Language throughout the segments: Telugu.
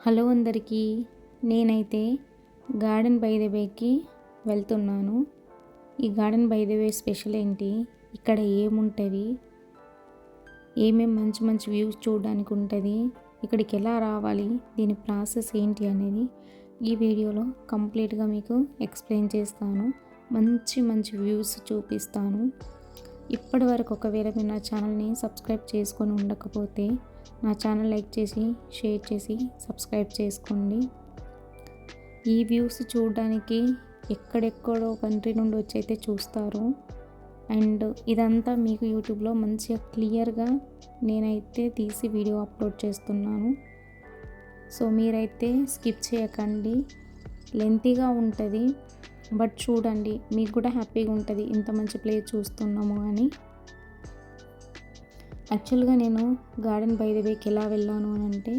హలో అందరికీ. నేనైతే గార్డెన్ బై ద వేకి వెళ్తున్నాను. ఈ garden by the way special ఏంటి, ఇక్కడ ఏముంటుంది, ఏమేమి మంచి మంచి వ్యూస్ చూడడానికి ఉంటుంది, ఇక్కడికి ఎలా రావాలి, దీని ప్రాసెస్ ఏంటి అనేది ఈ వీడియోలో కంప్లీట్గా మీకు ఎక్స్ప్లెయిన్ చేస్తాను. మంచి మంచి వ్యూస్ చూపిస్తాను. ఇప్పటి వరకు ఒకవేళ మీరు నా ఛానల్ని సబ్స్క్రైబ్ చేసుకొని ఉండకపోతే నా ఛానల్ లైక్ చేసి షేర్ చేసి సబ్స్క్రైబ్ చేసుకోండి. ఈ వ్యూస్ చూడడానికి ఎక్కడెక్కడో కంట్రీ నుండి వచ్చి అయితే చూస్తారు. అండ్ ఇదంతా మీకు యూట్యూబ్లో మంచిగా క్లియర్గా నేనైతే తీసి వీడియో అప్లోడ్ చేస్తున్నాను. సో మీరైతే స్కిప్ చేయకండి, లెంతీగా ఉంటుంది బట్ చూడండి, మీకు కూడా హ్యాపీగా ఉంటుంది ఇంత మంచి ప్లేస్ చూస్తున్నాము అని. యాక్చువల్గా నేను గార్డెన్ బై ద వేకి ఎలా వెళ్ళాను అని అంటే,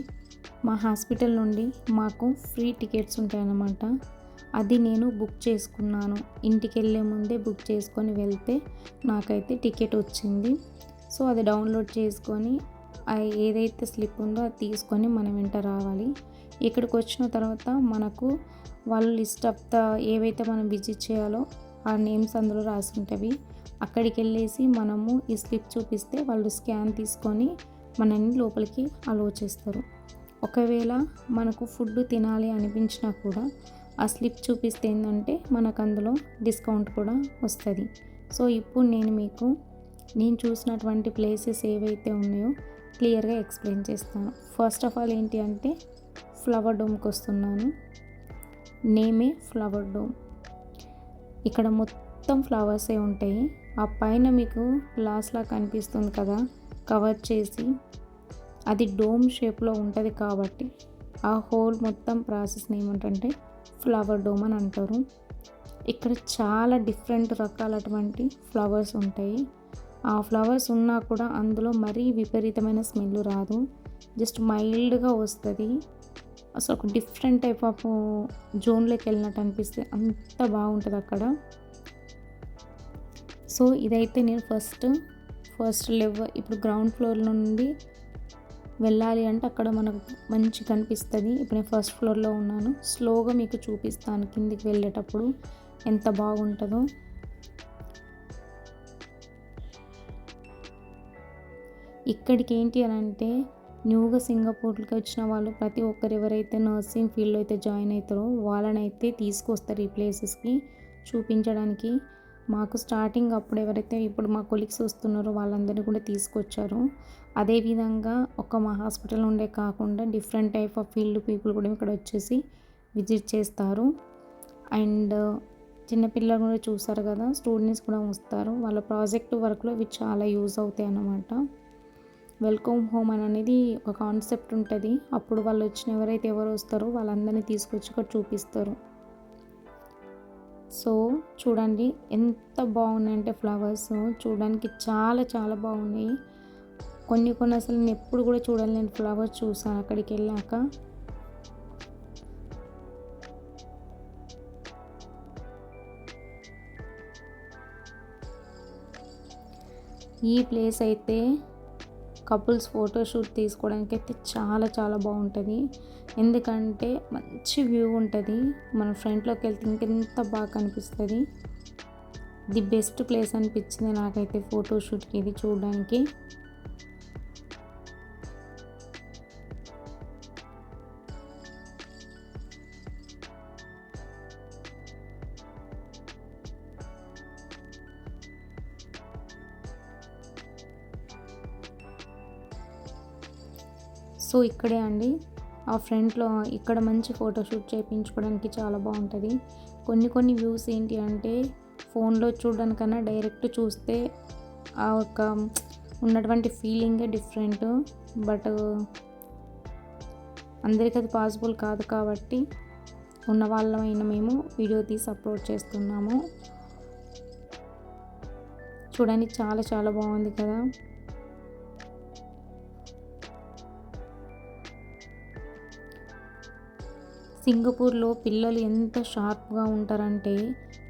మా హాస్పిటల్ నుండి మాకు ఫ్రీ టికెట్స్ ఉంటాయన్నమాట. అది నేను బుక్ చేసుకున్నాను. ఇంటికి వెళ్ళే ముందే బుక్ చేసుకొని వెళ్తే నాకైతే టికెట్ వచ్చింది. సో అది డౌన్లోడ్ చేసుకొని ఏదైతే స్లిప్ ఉందో అది తీసుకొని మనం వెంట రావాలి. ఇక్కడికి వచ్చిన తర్వాత మనకు వాళ్ళు లిస్ట్ ఆఫ్ ఏవైతే మనం విజిట్ చేయాలో ఆ నేమ్స్ అందులో రాసి ఉంటవి. అక్కడికి వెళ్ళేసి మనము ఈ స్లిప్ చూపిస్తే వాళ్ళు స్కాన్ తీసుకొని మనల్ని లోపలికి అలో చేస్తారు. ఒకవేళ మనకు ఫుడ్ తినాలి అనిపించినా కూడా ఆ స్లిప్ చూపిస్తే ఏంటంటే మనకు అందులో డిస్కౌంట్ కూడా వస్తుంది. సో ఇప్పుడు నేను చూసినటువంటి ప్లేసెస్ ఏవైతే ఉన్నాయో క్లియర్గా ఎక్స్ప్లెయిన్ చేస్తాను. ఫస్ట్ ఆఫ్ ఆల్ ఏంటి అంటే, ఫ్లవర్ డోమ్కి వస్తున్నాను. నేమే ఫ్లవర్ డోమ్. ఇక్కడ మొత్తం ఫ్లవర్సే ఉంటాయి. ఆ పైన మీకు గ్లాస్లా కనిపిస్తుంది కదా, కవర్ చేసి, అది డోమ్ షేప్లో ఉంటుంది కాబట్టి ఆ హోల్ మొత్తం ప్రాసెస్ని ఏమంటే ఫ్లవర్ డోమ్ అని అంటారు. ఇక్కడ చాలా డిఫరెంట్ రకాలటువంటి ఫ్లవర్స్ ఉంటాయి. ఆ ఫ్లవర్స్ ఉన్నా కూడా అందులో మరీ విపరీతమైన స్మెల్ రాదు, జస్ట్ మైల్డ్గా వస్తుంది. అసలు ఒక డిఫరెంట్ టైప్ ఆఫ్ జోన్లోకి వెళ్ళినట్టు అనిపిస్తుంది, అంత బాగుంటుంది అక్కడ. సో ఇదైతే నేను ఫస్ట్ లెవెల్, ఇప్పుడు గ్రౌండ్ ఫ్లోర్ నుండి వెళ్ళాలి అంటే అక్కడ మనకు మంచి కనిపిస్తుంది. ఇప్పుడు నేను ఫస్ట్ ఫ్లోర్లో ఉన్నాను. స్లోగా మీకు చూపిస్తాను కిందికి వెళ్ళేటప్పుడు ఎంత బాగుంటుందో. ఇక్కడికి ఏంటి అని అంటే, న్యూగా సింగపూర్కి వచ్చిన వాళ్ళు ప్రతి ఒక్కరు ఎవరైతే నర్సింగ్ ఫీల్డ్లో అయితే జాయిన్ అవుతారో వాళ్ళని అయితే తీసుకొస్తారు ఈ ప్లేసెస్కి చూపించడానికి. మాకు స్టార్టింగ్ అప్పుడు ఎవరైతే ఇప్పుడు మా కొలీగ్స్ వస్తున్నారో వాళ్ళందరినీ కూడా తీసుకొచ్చారు. అదేవిధంగా మా హాస్పిటల్ ఉండే కాకుండా different type of field people కూడా ఇక్కడ వచ్చేసి విజిట్ చేస్తారు. అండ్ చిన్నపిల్లలు కూడా చూస్తారు కదా, స్టూడెంట్స్ కూడా వస్తారు. వాళ్ళ ప్రాజెక్ట్ వర్క్లో ఇవి చాలా యూజ్ అవుతాయి అన్నమాట. వెల్కమ్ హోమ్ అనేది ఒక కాన్సెప్ట్ ఉంటుంది. అప్పుడు వాళ్ళు ఎవరు వస్తారో వాళ్ళందరినీ తీసుకొచ్చి ఇక్కడ చూపిస్తారు. సో చూడండి ఎంత బాగున్నాయంటే ఫ్లవర్స్ చూడడానికి చాలా చాలా బాగున్నాయి. కొన్ని అసలు నేను ఎప్పుడు కూడా చూడలేని ఫ్లవర్స్ చూసాను అక్కడికి వెళ్ళాక. ఈ ప్లేస్ అయితే కపుల్స్ ఫోటోషూట్ తీసుకోవడానికి అయితే చాలా చాలా బాగుంటుంది. ఎందుకంటే మంచి వ్యూ ఉంటుంది. మన ఫ్రంట్లోకి వెళ్తే ఇంకెంత బాగా కనిపిస్తుంది. ది బెస్ట్ ప్లేస్ అనిపించింది నాకైతే ఫోటోషూట్కి ఇది చూడడానికి. సో ఇక్కడే అండి ఆ ఫ్రంట్లో ఇక్కడ మంచి ఫోటోషూట్ చేయించుకోవడానికి చాలా బాగుంటుంది. కొన్ని వ్యూస్ ఏంటి అంటే ఫోన్లో చూడడానికన్నా డైరెక్ట్ చూస్తే ఆ ఒక ఉన్నటువంటి ఫీలింగే డిఫరెంట్. బట్ అందరికీ అది పాసిబుల్ కాదు కాబట్టి ఉన్న వాళ్ళమైన మేము వీడియో తీసి అప్లోడ్ చేస్తున్నాము. చూడండి చాలా చాలా బాగుంది కదా. సింగపూర్లో పిల్లలు ఎంత షార్ప్గా ఉంటారంటే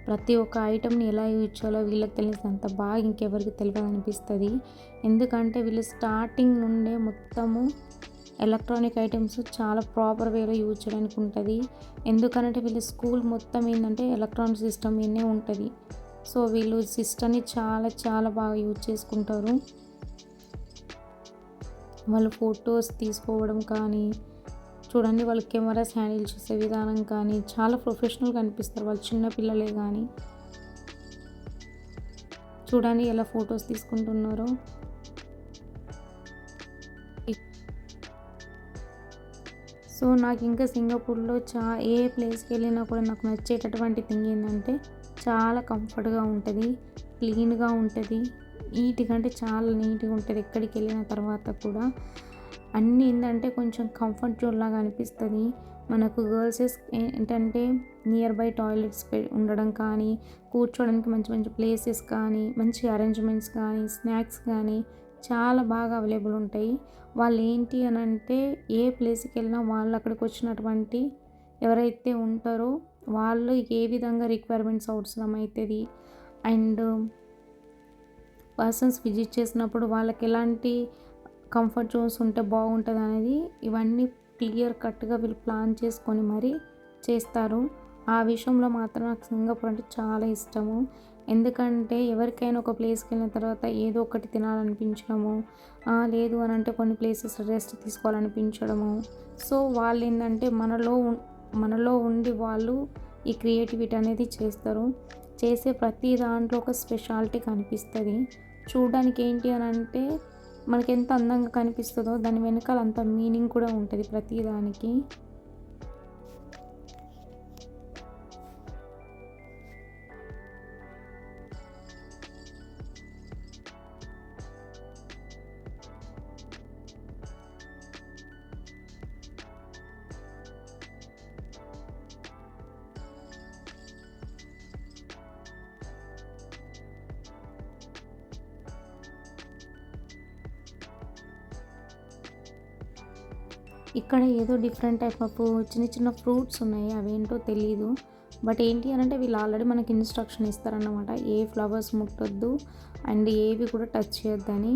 ప్రతి ఒక్క ఐటమ్ని ఎలా యూజ్ చేయాలో వీళ్ళకి తెలిసినంత బాగా ఇంకెవరికి తెలియదు అనిపిస్తుంది. ఎందుకంటే వీళ్ళు స్టార్టింగ్ నుండే మొత్తము ఎలక్ట్రానిక్ ఐటమ్స్ చాలా ప్రాపర్ వేలో యూజ్ చేయడానికి ఉంటుంది. ఎందుకనంటే వీళ్ళ స్కూల్ మొత్తం ఏంటంటే ఎలక్ట్రానిక్ సిస్టమ్ మీదనే ఉంటుంది. సో వీళ్ళు సిస్టమ్ని చాలా చాలా బాగా యూజ్ చేసుకుంటారు. వాళ్ళు ఫొటోస్ తీసుకోవడం కానీ చూడండి, వాళ్ళు కెమెరాస్ హ్యాండిల్ చేసే విధానం కానీ చాలా ప్రొఫెషనల్గా అనిపిస్తారు. వాళ్ళు చిన్న పిల్లలే కానీ చూడండి ఎలా ఫొటోస్ తీసుకుంటున్నారో. సో నాకు ఇంకా సింగపూర్లో ఏ ప్లేస్కి వెళ్ళినా కూడా నాకు నచ్చేటటువంటి థింగ్ ఏంటంటే చాలా కంఫర్ట్గా ఉంటుంది, క్లీన్గా ఉంటుంది, నీట్గా అంటే చాలా నీట్గా ఉంటుంది. ఎక్కడికి వెళ్ళిన తర్వాత కూడా అన్నీ ఏంటంటే కొంచెం కంఫర్ట్ జోన్ లాగా అనిపిస్తుంది. మనకు గర్ల్సెస్ ఏంటంటే నియర్ బై టాయిలెట్స్ ఉండడం కానీ, కూర్చోడానికి మంచి మంచి ప్లేసెస్ కానీ, మంచి అరేంజ్మెంట్స్ కానీ, స్నాక్స్ కానీ చాలా బాగా అవైలబుల్ ఉంటాయి. వాళ్ళు ఏంటి అని అంటే ఏ ప్లేస్కి వెళ్ళినా వాళ్ళు అక్కడికి వచ్చినటువంటి ఎవరైతే ఉంటారో వాళ్ళు ఏ విధంగా రిక్వైర్మెంట్స్ అవసరం అవుతుంది అండ్ పర్సన్స్ విజిట్ చేసినప్పుడు వాళ్ళకి ఎలాంటి కంఫర్ట్ జోన్స్ ఉంటే బాగుంటుంది అనేది ఇవన్నీ క్లియర్ కట్గా వీళ్ళు ప్లాన్ చేసుకొని మరీ చేస్తారు. ఆ విషయంలో మాత్రం నాకు సింగపూర్ అంటే చాలా ఇష్టము. ఎందుకంటే ఎవరికైనా ఒక ప్లేస్కి వెళ్ళిన తర్వాత ఏదో ఒకటి తినాలనిపించడము, లేదు అని అంటే కొన్ని ప్లేసెస్ రెస్ట్ తీసుకోవాలనిపించడము. సో వాళ్ళు ఏంటంటే మనలో ఉండి వాళ్ళు ఈ క్రియేటివిటీ అనేది చేస్తారు. చేసే ప్రతి దాంట్లో ఒక స్పెషాలిటీ కనిపిస్తుంది. చూడడానికి ఏంటి అని అంటే మనకి ఎంత అందంగా కనిపిస్తుందో దాని వెనకాల అంత మీనింగ్ కూడా ఉంటుంది ప్రతి దానికి. ఇక్కడ ఏదో డిఫరెంట్ టైప్ ఆఫ్ చిన్న చిన్న ఫ్రూట్స్ ఉన్నాయి, అవేంటో తెలీదు. బట్ ఏంటి అని అంటే వీళ్ళు ఆల్రెడీ మనకి ఇన్స్ట్రక్షన్ ఇస్తారన్నమాట, ఏ ఫ్లవర్స్ ముట్టొద్దు అండ్ ఏవి కూడా టచ్ చేయొద్దని.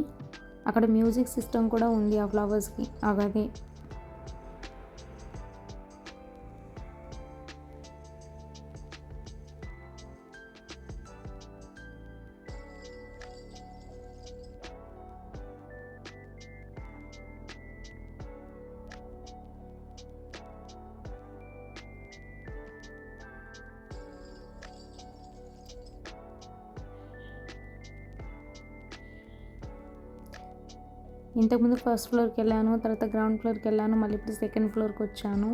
అక్కడ మ్యూజిక్ సిస్టమ్ కూడా ఉంది ఆ ఫ్లవర్స్కి. అవదే ఇంతకుముందు ఫస్ట్ ఫ్లోర్కి వెళ్ళాను, తర్వాత గ్రౌండ్ ఫ్లోర్కి వెళ్ళాను, మళ్ళీ ఇప్పుడు సెకండ్ ఫ్లోర్కి వచ్చాను.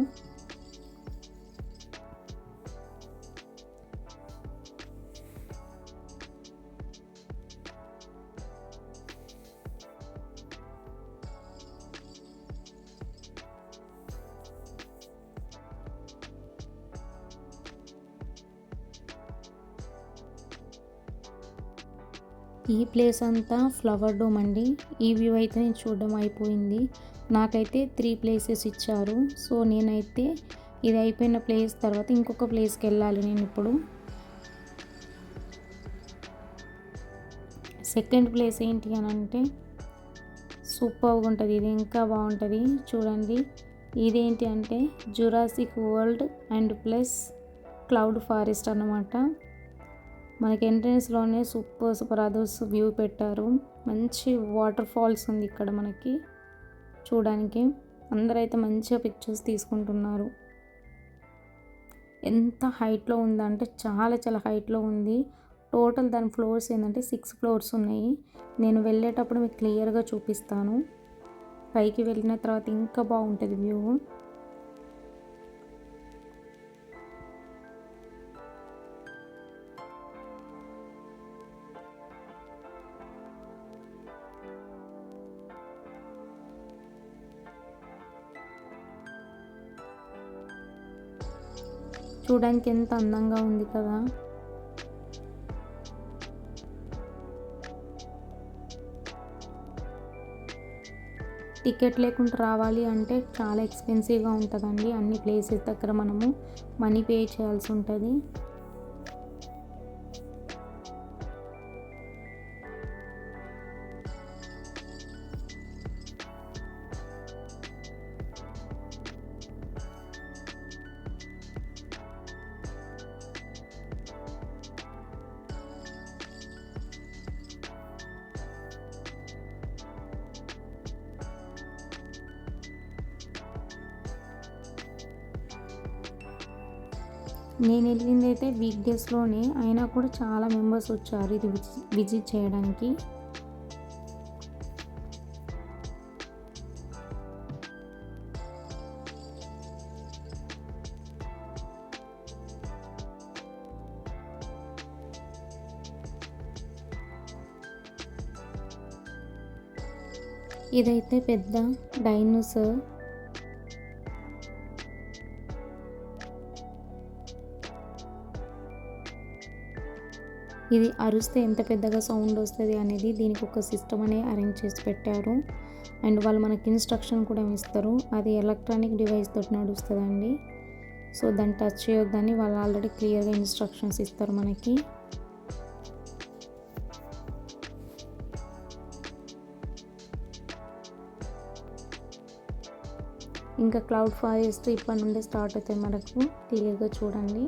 ఈ ప్లేస్ అంతా ఫ్లవర్ డోమ్ అండి. ఈ వ్యూ అయితే నేను చూడడం అయిపోయింది. నాకైతే 3 ప్లేసెస్ ఇచ్చారు. సో నేనైతే ఇది అయిపోయిన ప్లేస్ తర్వాత ఇంకొక ప్లేస్కి వెళ్ళాలి నేను ఇప్పుడు. సెకండ్ ప్లేస్ ఏంటి అని అంటే సూపర్గా ఉంటుంది, ఇది ఇంకా బాగుంటుంది. చూడండి ఇదేంటి అంటే Jurassic world and plus cloud forest అన్నమాట. మనకి ఎంట్రన్స్లోనే సూపర్ అదర్స్ వ్యూ పెట్టారు. మంచి వాటర్ ఫాల్స్ ఉంది ఇక్కడ మనకి చూడడానికి. అందరైతే మంచిగా పిక్చర్స్ తీసుకుంటున్నారు. ఎంత హైట్లో ఉందంటే చాలా చాలా హైట్లో ఉంది. టోటల్ దాని ఫ్లోర్స్ ఏంటంటే 6 ఫ్లోర్స్ ఉన్నాయి. నేను వెళ్ళేటప్పుడు మీకు క్లియర్గా చూపిస్తాను. పైకి వెళ్ళిన తర్వాత ఇంకా బాగుంటుంది వ్యూ. చూడడానికి ఎంత అందంగా ఉంది కదా. టికెట్ లేకుండా రావాలి అంటే చాలా ఎక్స్పెన్సివ్గా ఉంటుందండి. అన్ని ప్లేసెస్ దగ్గర మనము మనీ పే చేయాల్సి ఉంటుంది. నేను వెళ్ళింది అయితే వీక్ డేస్లోనే, అయినా కూడా చాలా మెంబర్స్ వచ్చారు ఇది విజిట్ చేయడానికి. ఇదైతే పెద్ద డైనోసార్. ఇది అరుస్తే ఎంత పెద్దగా సౌండ్ వస్తుంది అనేది దీనికి ఒక సిస్టమ్ అనేది అరేంజ్ చేసి పెట్టారు. అండ్ వాళ్ళు మనకి ఇన్స్ట్రక్షన్ కూడా ఇస్తారు. అది ఎలక్ట్రానిక్ డివైస్ తోటి నడుస్తుందండి. సో దాన్ని టచ్ చేయొద్దని వాళ్ళు ఆల్రెడీ క్లియర్గా ఇన్స్ట్రక్షన్స్ ఇస్తారు మనకి. ఇంకా క్లౌడ్ ఫారెస్ట్ ఇప్పటి నుండే స్టార్ట్ అవుతాయి మనకు, క్లియర్గా చూడండి.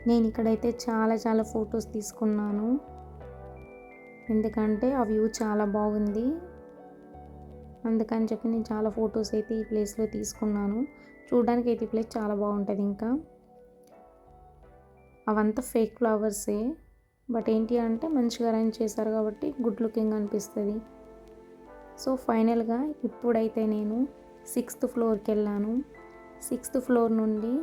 నేను ఇక్కడైతే చాలా ఫొటోస్ తీసుకున్నాను, ఎందుకంటే ఆ వ్యూ చాలా బాగుంది. అందుకని చెప్పి నేను చాలా ఫొటోస్ అయితే ఈ ప్లేస్లో తీసుకున్నాను. చూడడానికి అయితే ఈ ప్లేస్ చాలా బాగుంటుంది. ఇంకా అవంతా ఫేక్ ఫ్లవర్సే, బట్ ఏంటి అంటే మంచిగా అరేంజ్ చేశారు కాబట్టి గుడ్ లుకింగ్ అనిపిస్తుంది. సో ఫైనల్గా ఇప్పుడైతే నేను 6th ఫ్లోర్కి వెళ్ళాను. 6th ఫ్లోర్ నుండి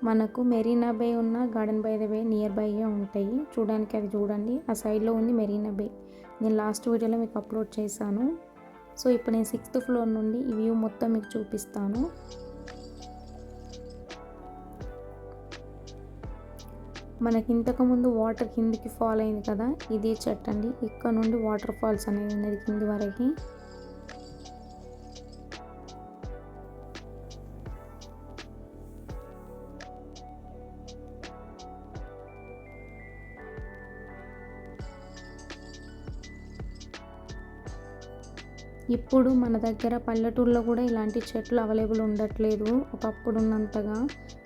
మనకు మెరీనా బే ఉన్న garden by the bay near బైగా ఉంటాయి. చూడడానికి అది చూడండి, ఆ సైడ్లో ఉంది మెరీనా బే. నేను లాస్ట్ వీడియోలో మీకు అప్లోడ్ చేశాను. సో ఇప్పుడు నేను 6th ఫ్లోర్ నుండి ఈ వ్యూ మొత్తం మీకు చూపిస్తాను. మనకి ఇంతకుముందు వాటర్ కిందికి ఫాల్ అయింది కదా, ఇదే చెట్టు అండి. ఇక్కడ నుండి వాటర్ ఫాల్స్ అనేది ఉన్నది కింది వరకు. ఇప్పుడు మన దగ్గర పల్లెటూరులో కూడా ఇలాంటి చెట్లు అవైలబుల్ ఉండట్లేదు ఒకప్పుడు ఉన్నంతగా.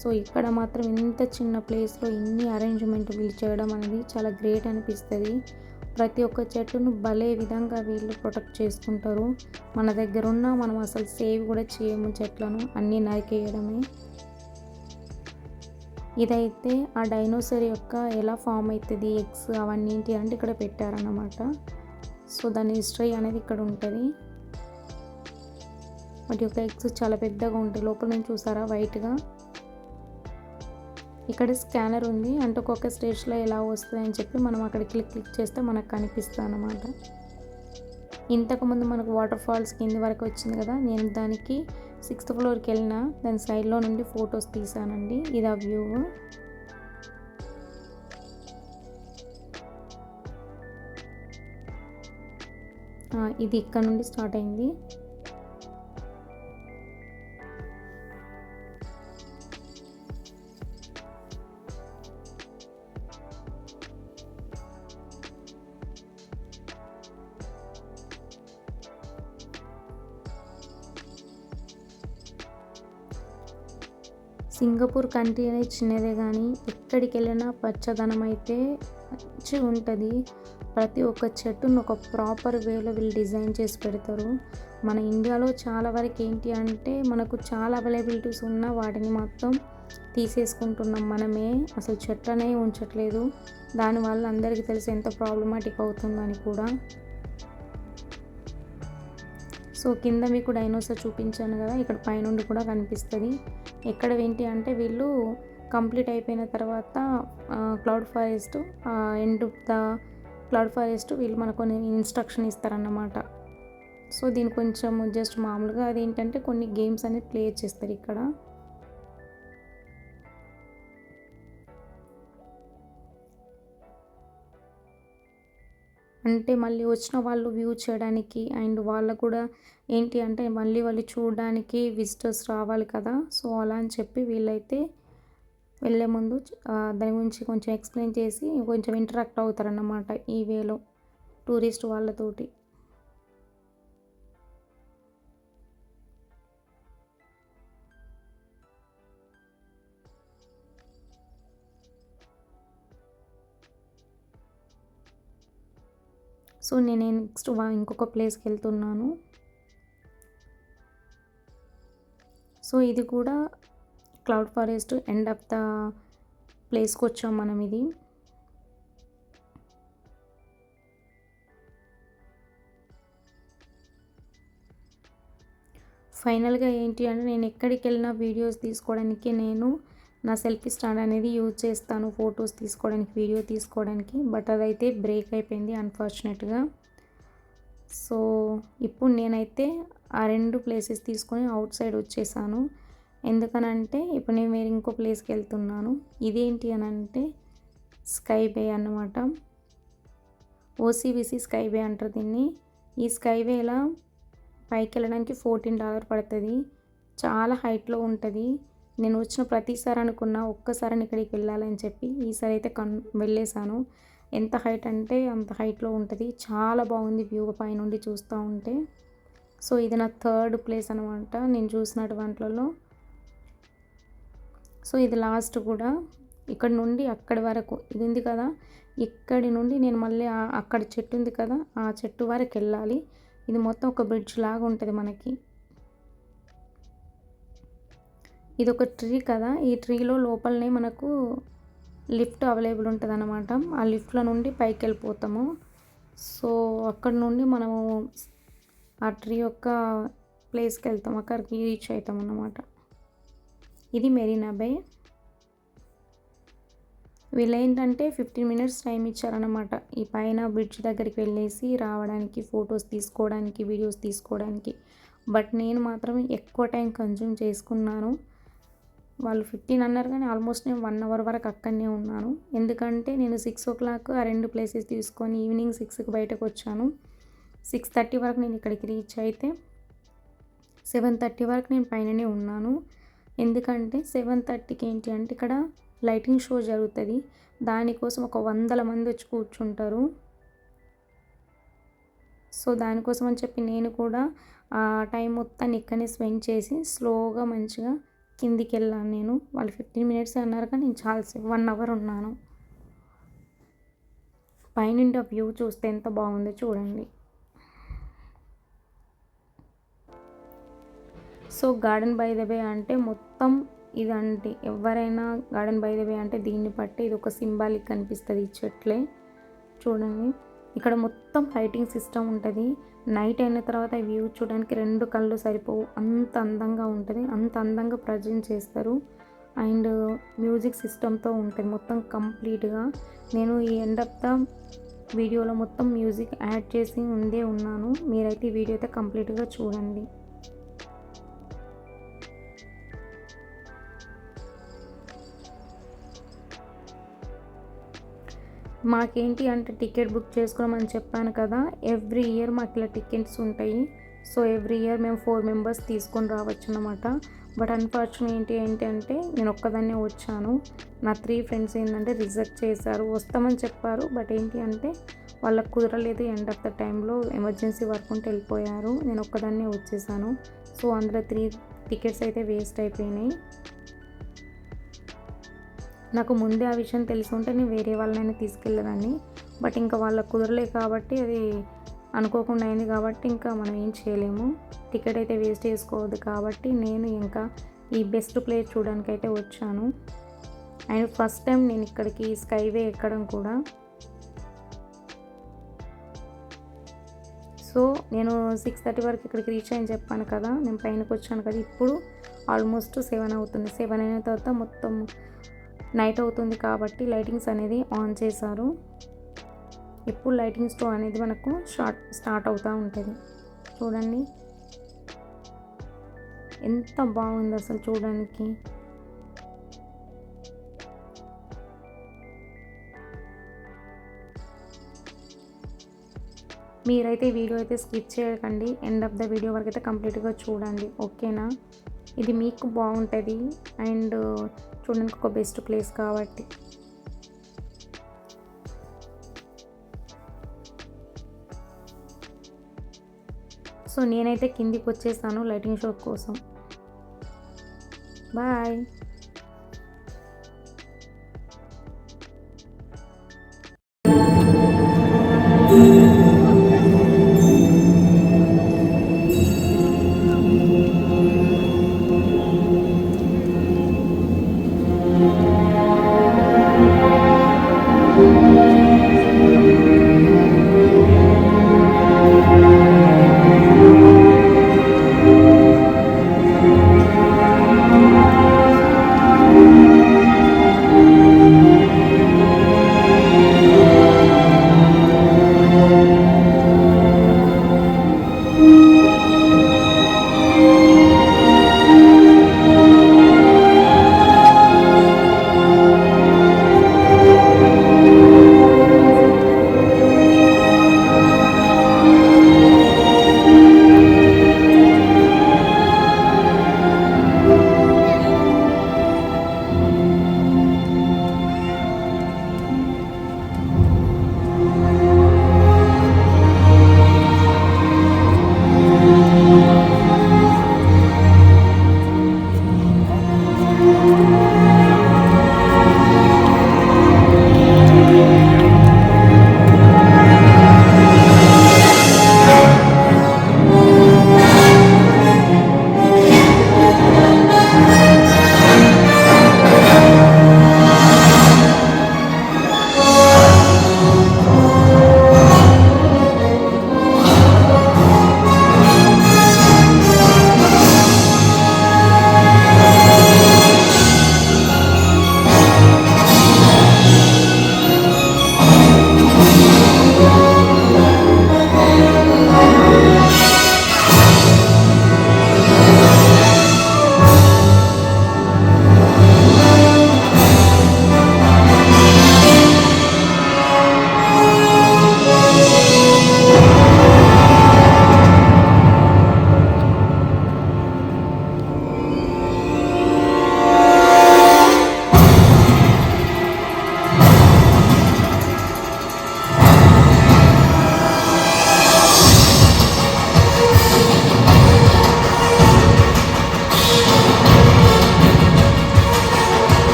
సో ఇక్కడ మాత్రం ఇంత చిన్న ప్లేస్లో ఇన్ని అరేంజ్మెంట్ వీళ్ళు చేయడం అనేది చాలా గ్రేట్ అనిపిస్తుంది. ప్రతి ఒక్క చెట్టును భలే విధంగా వీళ్ళు ప్రొటెక్ట్ చేసుకుంటారు. మన దగ్గర ఉన్న మనం అసలు సేవ్ కూడా చేయము చెట్లను, అన్నీ నరికేయడమే. ఇదైతే ఆ డైనోసార్ యొక్క ఎలా ఫామ్ అవుతుంది, ఎగ్స్ అవన్నీ ఏంటి అంటే ఇక్కడ పెట్టారన్నమాట. సో దాని హిస్టరీ అనేది ఇక్కడ ఉంటుంది. వాటి యొక్క ఎగ్స్ చాలా పెద్దగా ఉంటాయి, లోపల నుంచి చూసారా వైట్గా. ఇక్కడ స్కానర్ ఉంది, అంటే ఒక్కొక్క స్టేజ్లో ఎలా వస్తుంది అని చెప్పి మనం అక్కడ క్లిక్ చేస్తే మనకు కనిపిస్తుంది అన్నమాట. ఇంతకుముందు మనకు వాటర్ ఫాల్స్ కింది వరకు వచ్చింది కదా, నేను దానికి 6th ఫ్లోర్కి వెళ్ళిన దాని సైడ్లో నుండి ఫొటోస్ తీసానండి. ఇది ఆ వ్యూ. ఇది ఇక్కడ నుండి స్టార్ట్ అయింది. సింగపూర్ కంట్రీ అనేది చిన్నదే కానీ ఎక్కడికి వెళ్ళినా పచ్చదనం అయితే మంచిగా ఉంటుంది. ప్రతి ఒక్క చెట్టును ఒక ప్రాపర్ వేలో వీళ్ళు డిజైన్ చేసి పెడతారు. మన ఇండియాలో చాలా వరకు ఏంటి అంటే మనకు చాలా అవైలబిలిటీస్ ఉన్న వాటిని మొత్తం తీసేసుకుంటున్నాం మనమే, అసలు చెట్లనే ఉంచట్లేదు. దానివల్ల అందరికీ తెలిసి ఎంత ప్రాబ్లమాటిక్ అవుతుందని కూడా. సో కింద మీకు డైనోసార్ చూపించాను కదా, ఇక్కడ పైనుండి కూడా కనిపిస్తుంది. ఎక్కడ ఏంటి అంటే వీళ్ళు కంప్లీట్ అయిపోయిన తర్వాత cloud forest end of the cloud forest వీళ్ళు మనకు కొన్ని ఇన్స్ట్రక్షన్ ఇస్తారన్నమాట. సో దీని కొంచెం జస్ట్ మామూలుగా అదేంటంటే కొన్ని గేమ్స్ అనేది ప్లే చేస్తారు ఇక్కడ. అంటే మళ్ళీ వచ్చిన వాళ్ళు వ్యూ చేయడానికి అండ్ వాళ్ళకు కూడా ఏంటి అంటే మళ్ళీ వాళ్ళు చూడడానికి విజిటర్స్ రావాలి కదా. సో అలా అని చెప్పి వీళ్ళైతే వెళ్ళే ముందు దాని గురించి కొంచెం ఎక్స్ప్లెయిన్ చేసి కొంచెం ఇంటరాక్ట్ అవుతారన్నమాట ఈ వేలో టూరిస్ట్ వాళ్ళతోటి. సో నేను నెక్స్ట్ ఇంకొక ప్లేస్కి వెళ్తున్నాను. సో ఇది కూడా cloud forest end of the ప్లేస్కి వచ్చాం మనం. ఇది ఫైనల్గా ఏంటి అంటే నేను ఎక్కడికి వెళ్ళినా వీడియోస్ తీసుకోవడానికి నేను నా సెల్ఫీ స్టాండ్ అనేది యూజ్ చేస్తాను, ఫొటోస్ తీసుకోవడానికి, వీడియో తీసుకోవడానికి. బట్ అదైతే బ్రేక్ అయిపోయింది అన్ఫార్చునేట్గా. సో ఇప్పుడు నేనైతే ఆ 2 ప్లేసెస్ తీసుకొని అవుట్ సైడ్ వచ్చేసాను. ఎందుకనంటే ఇప్పుడు నేను వేరే ఇంకో ప్లేస్కి వెళ్తున్నాను. ఇదేంటి అని అంటే స్కై బే అన్నమాట. ఓసిబిసి స్కై బే అంటారు దీన్ని. ఈ స్కై వేలా పైకి వెళ్ళడానికి $14 పడుతుంది. చాలా హైట్లో ఉంటుంది. నేను వచ్చిన ప్రతిసారి అనుకున్నా ఒక్కసారి ఇక్కడికి వెళ్ళాలని చెప్పి. ఈసారి అయితే వెళ్ళేసాను. ఎంత హైట్ అంటే అంత హైట్లో ఉంటుంది. చాలా బాగుంది వ్యూ పైనుండి చూస్తూ ఉంటే. సో ఇది నా 3rd ప్లేస్ అనమాట నేను చూసినటు వాటిలో. సో ఇది లాస్ట్ కూడా. ఇక్కడ నుండి అక్కడి వరకు ఇది ఉంది కదా, ఇక్కడి నుండి నేను మళ్ళీ అక్కడ చెట్టు ఉంది కదా ఆ చెట్టు వరకు వెళ్ళాలి. ఇది మొత్తం ఒక బ్రిడ్జ్ లాగా ఉంటుంది మనకి. ఇది ఒక ట్రీ కదా, ఈ ట్రీలో లోపలనే మనకు లిఫ్ట్ అవైలబుల్ ఉంటుంది అన్నమాట. ఆ లిఫ్ట్లో నుండి పైకి వెళ్ళిపోతాము. సో అక్కడ నుండి మనము ఆ ట్రీ యొక్క ప్లేస్కి వెళ్తాం, అక్కడికి రీచ్ అవుతాం అన్నమాట. ఇది మెరీనా బే. వీళ్ళు ఏంటంటే 15 మినిట్స్ టైం ఇచ్చారనమాట ఈ పైన బ్రిడ్జ్ దగ్గరికి వెళ్ళేసి రావడానికి, ఫొటోస్ తీసుకోవడానికి, వీడియోస్ తీసుకోవడానికి. బట్ నేను మాత్రం ఎక్కువ టైం కన్జ్యూమ్ చేసుకున్నాను. వాళ్ళు 15 అన్నారు కానీ ఆల్మోస్ట్ నేను 1 అవర్ వరకు అక్కడనే ఉన్నాను. ఎందుకంటే నేను 6 o'clock ఆ 2 ప్లేసెస్ తీసుకొని ఈవినింగ్ 6కి బయటకు వచ్చాను. 6:30 వరకు నేను ఇక్కడికి రీచ్ అయితే 7:30 వరకు నేను పైననే ఉన్నాను. ఎందుకంటే 7:30కి ఏంటి అంటే ఇక్కడ లైటింగ్ షో జరుగుతుంది. దానికోసం ఒక 100 మంది వచ్చి కూర్చుంటారు. సో దానికోసం అని చెప్పి నేను కూడా ఆ టైం మొత్తాన్ని ఇక్కడనే స్పెండ్ చేసి స్లోగా మంచిగా కిందికి వెళ్ళాను. నేను వాళ్ళు 15 మినిట్స్ అన్నారు కానీ నేను చాలాసేపు 1 అవర్ ఉన్నాను. పైనుండి వ్యూ చూస్తే ఎంత బాగుందో చూడండి. సో గార్డెన్ బై ద బే అంటే మొత్తం ఇదంటే ఎవరైనా గార్డెన్ బై ద బే అంటే దీన్ని బట్టి ఇది ఒక సింబాలిక్ కనిపిస్తుంది. ఈ చెట్లే చూడండి, ఇక్కడ మొత్తం లైటింగ్ సిస్టమ్ ఉంటుంది. నైట్ అయిన తర్వాత వ్యూ చూడడానికి 2 కళ్ళు సరిపోవు, అంత అందంగా ఉంటుంది, అంత అందంగా ప్రజెంట్ చేస్తారు. అండ్ మ్యూజిక్ సిస్టమ్తో ఉంటుంది మొత్తం కంప్లీట్గా. నేను ఈ ఎండ్ ఆఫ్ ద వీడియోలో మొత్తం మ్యూజిక్ యాడ్ చేసి ఉన్నాను. మీరైతే ఈ వీడియో అయితే కంప్లీట్గా చూడండి. మాకేంటి అంటే టికెట్ బుక్ చేసుకోమని చెప్పాను కదా, ఎవ్రీ ఇయర్ మాకు ఇలా టికెట్స్ ఉంటాయి. సో ఎవ్రీ ఇయర్ మేము 4 మెంబర్స్ తీసుకొని రావచ్చు అన్నమాట. బట్ అన్ఫార్చునేట్ ఏంటి అంటే నేను ఒక్కదాన్నే వచ్చాను. నా 3 ఫ్రెండ్స్ ఏంటంటే రిజెక్ట్ చేశారు. వస్తామని చెప్పారు బట్ ఏంటి అంటే వాళ్ళకు కుదరలేదు. ఎండ్ ఆఫ్ ద టైంలో ఎమర్జెన్సీ వర్క్ ఉంటే వెళ్ళిపోయారు. నేను ఒక్కదాన్నే వచ్చేసాను. సో అందులో 3 టికెట్స్ అయితే వేస్ట్ అయిపోయినాయి. నాకు ముందే ఆ విషయం తెలిసి ఉంటే నేను వేరే వాళ్ళనైనా తీసుకెళ్ళేదాన్ని. బట్ ఇంకా వాళ్ళకు కుదరలేదు కాబట్టి అది అనుకోకుండా అయింది కాబట్టి ఇంకా మనం ఏం చేయలేము. టికెట్ అయితే వేస్ట్ చేసుకోవద్దు కాబట్టి నేను ఇంకా ఈ బెస్ట్ ప్లేస్ చూడడానికి అయితే వచ్చాను. అండ్ ఫస్ట్ టైం నేను ఇక్కడికి స్కైవే ఎక్కడం కూడా. సో నేను 6:30 వరకు ఇక్కడికి రీచ్ అయ్యని చెప్పాను కదా, నేను పైనకి వచ్చాను కదా. ఇప్పుడు ఆల్మోస్ట్ 7 అవుతుంది. 7 అయిన తర్వాత మొత్తం నైట్ అవుతుంది కాబట్టి లైటింగ్స్ అనేది ఆన్ చేశారు. ఇప్పుడు లైటింగ్ షో అనేది మనకు స్టార్ట్ అవుతూ ఉంటుంది. చూడండి ఎంత బాగుంది అసలు చూడడానికి. మీరైతే ఈ వీడియో అయితే స్కిప్ చేయకండి, ఎండ్ ఆఫ్ ద వీడియో వరకు అయితే కంప్లీట్గా చూడండి, ఓకేనా. ఇది మీకు బాగుంటుంది అండ్ చూడడానికి ఒక బెస్ట్ ప్లేస్ కాబట్టి. సో నేనైతే కిందికి వచ్చేసాను లైటింగ్ షో కోసం. Bye.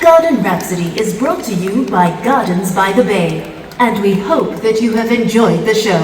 Garden Rhapsody is brought to you by Gardens by the Bay, and we hope that you have enjoyed the show.